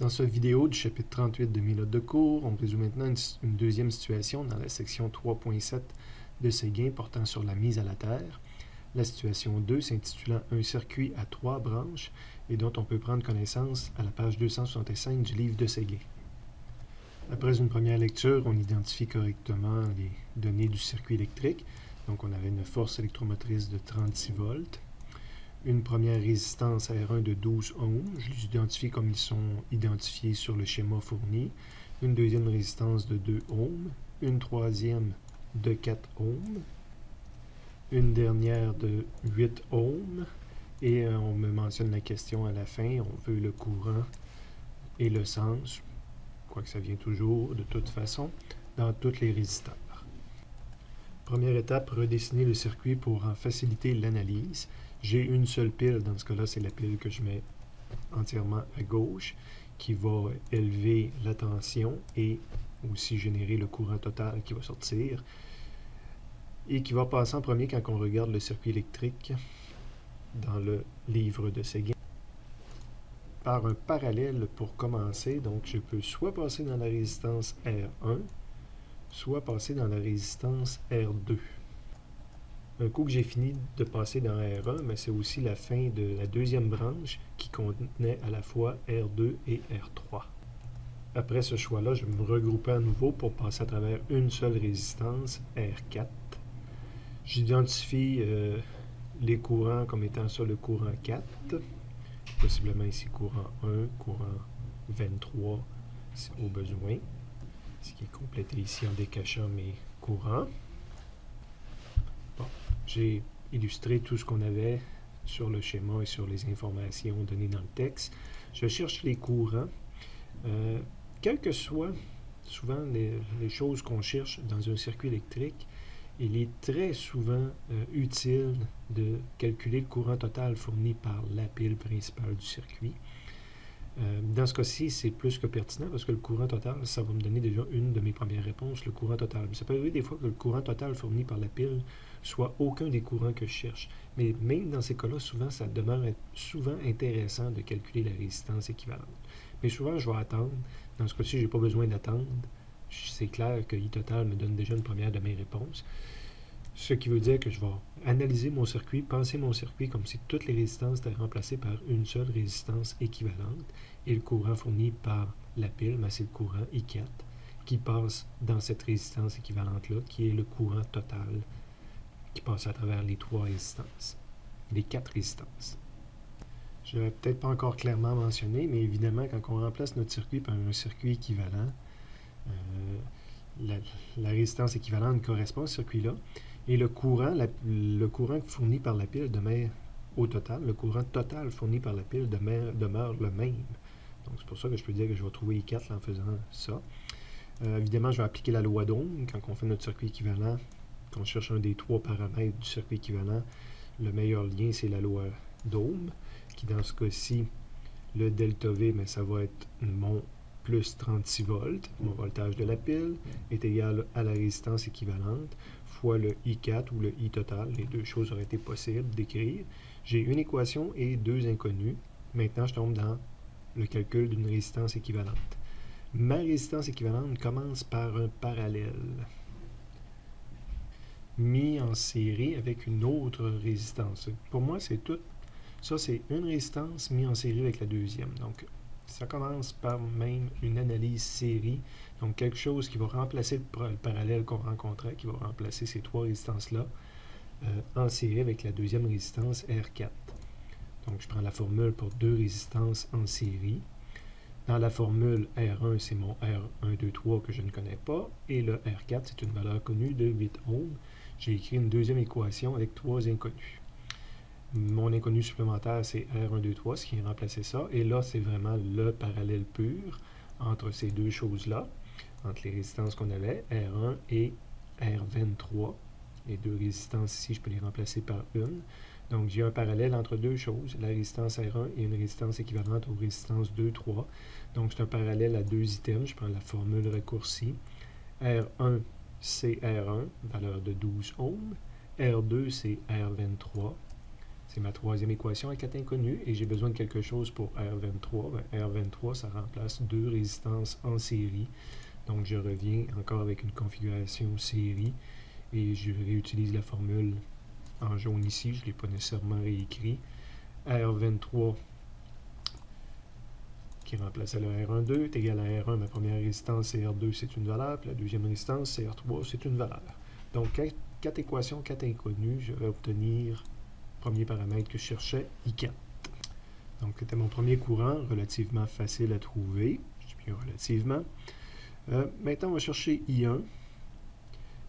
Dans cette vidéo du chapitre 38 de mes notes de cours, on résout maintenant une deuxième situation dans la section 3.7 de Séguin portant sur la mise à la terre. La situation 2 s'intitulant « Un circuit à 3 branches » et dont on peut prendre connaissance à la page 265 du livre de Séguin. Après une première lecture, on identifie correctement les données du circuit électrique. Donc on avait une force électromotrice de 36 volts. Une première résistance R1 de 12 ohms, je les identifie comme ils sont identifiés sur le schéma fourni. Une deuxième résistance de 2 ohms, une troisième de 4 ohms, une dernière de 8 ohms, et on me mentionne la question à la fin, on veut le courant et le sens, quoique ça vient toujours de toute façon, dans toutes les résisteurs. Première étape, redessiner le circuit pour en faciliter l'analyse. J'ai une seule pile, dans ce cas-là, c'est la pile que je mets entièrement à gauche, qui va élever la tension et aussi générer le courant total qui va sortir, et qui va passer en premier quand on regarde le circuit électrique dans le livre de Séguin. Par un parallèle pour commencer, donc je peux soit passer dans la résistance R1, soit passer dans la résistance R2. Un coup que j'ai fini de passer dans R1, mais c'est aussi la fin de la deuxième branche qui contenait à la fois R2 et R3. Après ce choix-là, je vais me regrouper à nouveau pour passer à travers une seule résistance, R4. J'identifie les courants comme étant ça le courant 4, possiblement ici courant 1, courant 23 au besoin, ce qui est complété ici en décachant mes courants. Bon, j'ai illustré tout ce qu'on avait sur le schéma et sur les informations données dans le texte. Je cherche les courants. Quelles que soient souvent les choses qu'on cherche dans un circuit électrique, il est très souvent utile de calculer le courant total fourni par la pile principale du circuit. Dans ce cas-ci, c'est plus que pertinent parce que le courant total, ça va me donner déjà une de mes premières réponses, le courant total. Mais ça peut arriver des fois que le courant total fourni par la pile soit aucun des courants que je cherche. Mais même dans ces cas-là, souvent, ça demeure souvent intéressant de calculer la résistance équivalente. Mais souvent, je vais attendre. Dans ce cas-ci, je n'ai pas besoin d'attendre. C'est clair que I total me donne déjà une première de mes réponses. Ce qui veut dire que je vais analyser mon circuit, penser mon circuit comme si toutes les résistances étaient remplacées par une seule résistance équivalente. Et le courant fourni par la pile, c'est le courant I4 qui passe dans cette résistance équivalente-là, qui est le courant total qui passe à travers les trois résistances, les quatre résistances. Je ne l'avais peut-être pas encore clairement mentionné, mais évidemment, quand on remplace notre circuit par un circuit équivalent, la résistance équivalente correspond à ce circuit-là, et le courant fourni par la pile demeure au total, le courant total fourni par la pile demeure le même. Donc c'est pour ça que je peux dire que je vais trouver I4 en faisant ça. Évidemment, je vais appliquer la loi d'Ohm quand on fait notre circuit équivalent. Quand on cherche un des trois paramètres du circuit équivalent, le meilleur lien, c'est la loi d'Ohm, qui dans ce cas-ci, le delta V, mais ça va être mon plus 36 volts, mon voltage de la pile, est égal à la résistance équivalente, fois le I4 ou le I total. Les deux choses auraient été possibles d'écrire. J'ai une équation et deux inconnus. Maintenant, je tombe dans le calcul d'une résistance équivalente. Ma résistance équivalente commence par un parallèle mis en série avec une autre résistance. Pour moi, c'est tout. Ça, c'est une résistance mise en série avec la deuxième. Donc, ça commence par même une analyse série. Donc, quelque chose qui va remplacer le parallèle qu'on rencontrait, qui va remplacer ces trois résistances-là en série avec la deuxième résistance R4. Donc, je prends la formule pour deux résistances en série. Dans la formule R1, c'est mon R1, 2, 3 que je ne connais pas. Et le R4, c'est une valeur connue de 8 ohms. J'ai écrit une deuxième équation avec trois inconnus. Mon inconnu supplémentaire, c'est R1, 2, 3, ce qui est remplacé ça. Et là, c'est vraiment le parallèle pur entre ces deux choses-là, entre les résistances qu'on avait, R1 et R23. Les deux résistances ici, je peux les remplacer par une. Donc, j'ai un parallèle entre deux choses, la résistance R1 et une résistance équivalente aux résistances 2, 3. Donc, c'est un parallèle à deux items. Je prends la formule raccourcie. R1, c'est R1, valeur de 12 ohms. R2, c'est R23, C'est ma troisième équation à 4 inconnus et j'ai besoin de quelque chose pour R23. R23, ça remplace deux résistances en série. Donc, je reviens encore avec une configuration série et je réutilise la formule en jaune ici. Je ne l'ai pas nécessairement réécrit. R23 qui remplace le R12 est égal à R1. Ma première résistance, c'est R2, c'est une valeur. Puis la deuxième résistance, c'est R3, c'est une valeur. Donc, 4 équations, 4 inconnues, je vais obtenir premier paramètre que je cherchais, I4. Donc, c'était mon premier courant, relativement facile à trouver. Je dis bien relativement. Maintenant, on va chercher I1,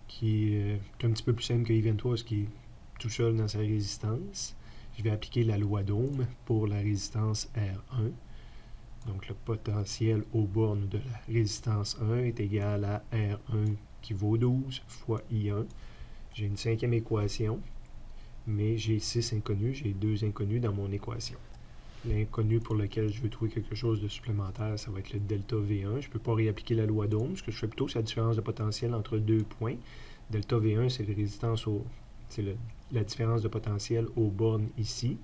qui est un petit peu plus simple que I23, parce qu'il est tout seul dans sa résistance. Je vais appliquer la loi d'Ohm pour la résistance R1. Donc, le potentiel aux bornes de la résistance 1 est égal à R1 qui vaut 12 fois I1. J'ai une cinquième équation, mais j'ai 6 inconnus, j'ai 2 inconnus dans mon équation. L'inconnu pour lequel je veux trouver quelque chose de supplémentaire, ça va être le delta V1. Je ne peux pas réappliquer la loi d'Ohm. Ce que je fais plutôt, c'est la différence de potentiel entre deux points. Delta V1, c'est la différence de potentiel aux bornes ici.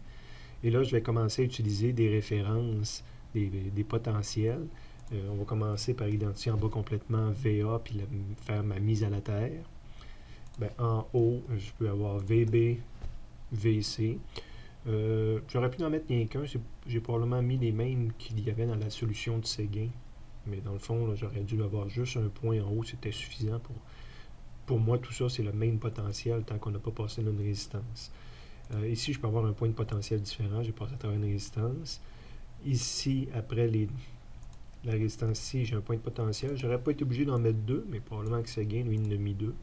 Et là, je vais commencer à utiliser des références, des potentiels. On va commencer par identifier en bas complètement VA, puis faire ma mise à la terre. En haut, je peux avoir VB, VC. J'aurais pu en mettre rien qu'un. J'ai probablement mis les mêmes qu'il y avait dans la solution de Séguin. Mais dans le fond, j'aurais dû avoir juste un point en haut. C'était suffisant pour moi. Tout ça, c'est le même potentiel tant qu'on n'a pas passé une résistance. Ici, je peux avoir un point de potentiel différent. J'ai passé à travers une résistance. Ici, après la résistance ici, j'ai un point de potentiel. J'aurais pas été obligé d'en mettre deux, mais probablement que Séguin, lui, il en a mis deux.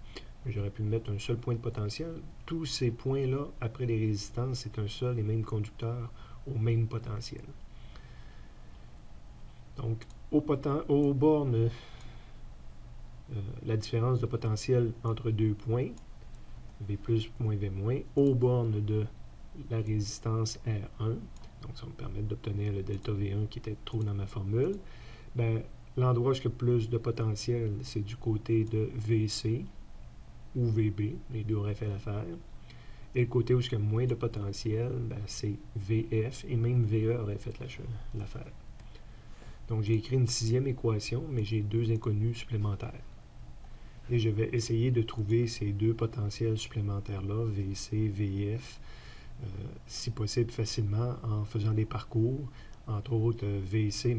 J'aurais pu mettre un seul point de potentiel. Tous ces points-là, après les résistances, c'est un seul et même conducteur au même potentiel. Donc, aux bornes, la différence de potentiel entre deux points, V plus moins V moins, aux bornes de la résistance R1, donc ça va me permettre d'obtenir le delta V1 qui était trop dans ma formule. L'endroit où il y a plus de potentiel, c'est du côté de VC, ou VB, les deux auraient fait l'affaire. Et le côté où il y a moins de potentiel, c'est VF, et même VE aurait fait l'affaire. Donc j'ai écrit une sixième équation, mais j'ai deux inconnus supplémentaires. Et je vais essayer de trouver ces deux potentiels supplémentaires-là, VC, VF, si possible facilement en faisant des parcours. Entre autres, VC,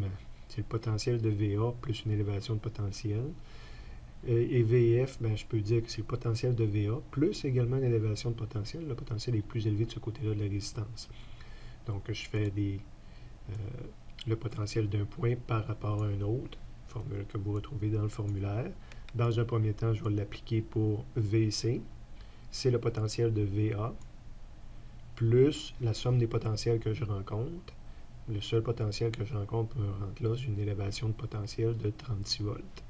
c'est le potentiel de VA plus une élévation de potentiel. Et VF, je peux dire que c'est le potentiel de VA, plus également l'élévation de potentiel. Le potentiel est plus élevé de ce côté-là de la résistance. Donc, je fais le potentiel d'un point par rapport à un autre, formule que vous retrouvez dans le formulaire. Dans un premier temps, je vais l'appliquer pour VC. C'est le potentiel de VA, plus la somme des potentiels que je rencontre. Le seul potentiel que je rencontre pour me rendre là, c'est une élévation de potentiel de 36 volts.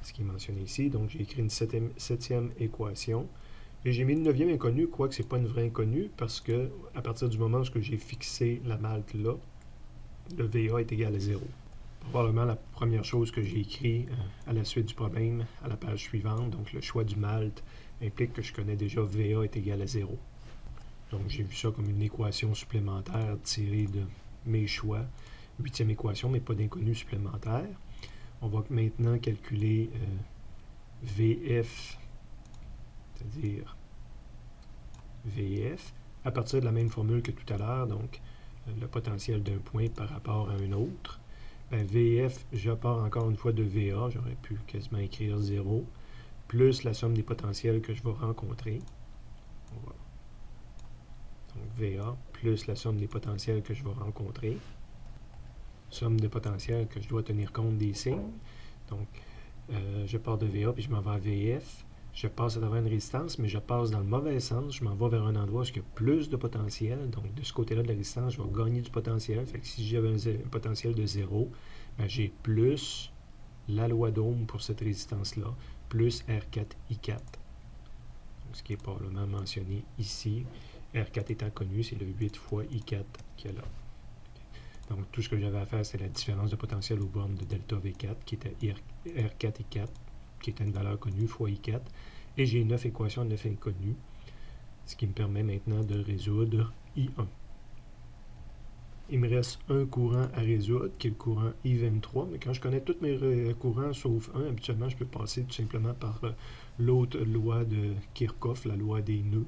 Ce qui est mentionné ici. Donc, j'ai écrit une septième équation. Et j'ai mis une neuvième inconnue, quoique ce n'est pas une vraie inconnue, parce que à partir du moment où j'ai fixé la malte là, le VA est égal à 0. Probablement la première chose que j'ai écrit à la suite du problème, à la page suivante, donc le choix du malte implique que je connais déjà VA est égal à 0. Donc, j'ai vu ça comme une équation supplémentaire tirée de mes choix. Huitième équation, mais pas d'inconnu supplémentaire. On va maintenant calculer VF, c'est-à-dire VF, à partir de la même formule que tout à l'heure, donc le potentiel d'un point par rapport à un autre. VF, je pars encore une fois de VA, j'aurais pu quasiment écrire 0, plus la somme des potentiels que je vais rencontrer. Donc VA plus la somme des potentiels que je vais rencontrer. Somme de potentiel que je dois tenir compte des signes. Donc, je pars de VA puis je m'en vais à VF. Je passe à travers une résistance, mais je passe dans le mauvais sens. Je m'en vais vers un endroit où il y a plus de potentiel. Donc, de ce côté-là de la résistance, je vais gagner du potentiel. Fait que si j'avais un potentiel de 0, j'ai plus la loi d'Ohm pour cette résistance-là, plus R4I4. Donc, ce qui est probablement mentionné ici. R4 étant connu, c'est le 8 fois I4 qu'il y a là. Donc, tout ce que j'avais à faire, c'est la différence de potentiel aux bornes de delta V4, qui était R4I4, qui était une valeur connue, fois I4. Et j'ai 9 équations, 9 inconnues. ce qui me permet maintenant de résoudre I1. Il me reste un courant à résoudre, qui est le courant I23, mais quand je connais tous mes courants sauf un, habituellement, je peux passer tout simplement par l'autre loi de Kirchhoff, la loi des nœuds,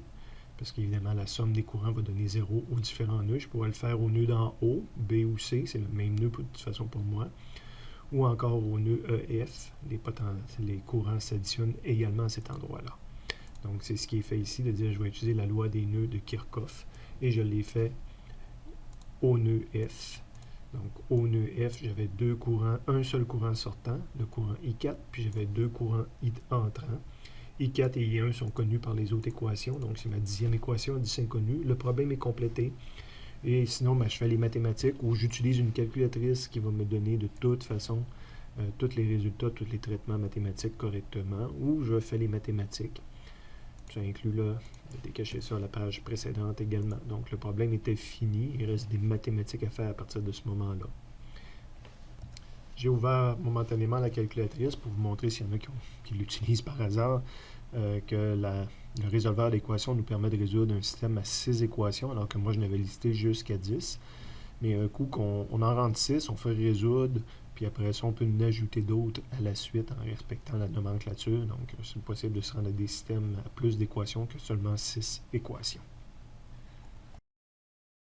parce qu'évidemment, la somme des courants va donner 0 aux différents nœuds. Je pourrais le faire au nœud d'en haut, B ou C, c'est le même nœud de toute façon pour moi, ou encore au nœud EF, les courants s'additionnent également à cet endroit-là. Donc, c'est ce qui est fait ici, de dire je vais utiliser la loi des nœuds de Kirchhoff, et je l'ai fait au nœud F. Donc, au nœud F, j'avais deux courants, un seul courant sortant, le courant I4, puis j'avais deux courants entrants. I4 et I1 sont connus par les autres équations, donc c'est ma 10e équation à 10 inconnus. Le problème est complété. Et sinon, je fais les mathématiques où j'utilise une calculatrice qui va me donner de toute façon tous les résultats, tous les traitements mathématiques correctement, ou je fais les mathématiques. Ça inclut là, j'ai caché ça à la page précédente également. Donc le problème était fini, il reste des mathématiques à faire à partir de ce moment-là. J'ai ouvert momentanément la calculatrice pour vous montrer s'il y en a qui l'utilisent par hasard, que le résolveur d'équations nous permet de résoudre un système à 6 équations, alors que moi je n'avais listé jusqu'à 10. Mais un coup qu'on en rentre 6, on fait résoudre, puis après ça, on peut en ajouter d'autres à la suite en respectant la nomenclature. Donc, c'est possible de se rendre à des systèmes à plus d'équations que seulement 6 équations.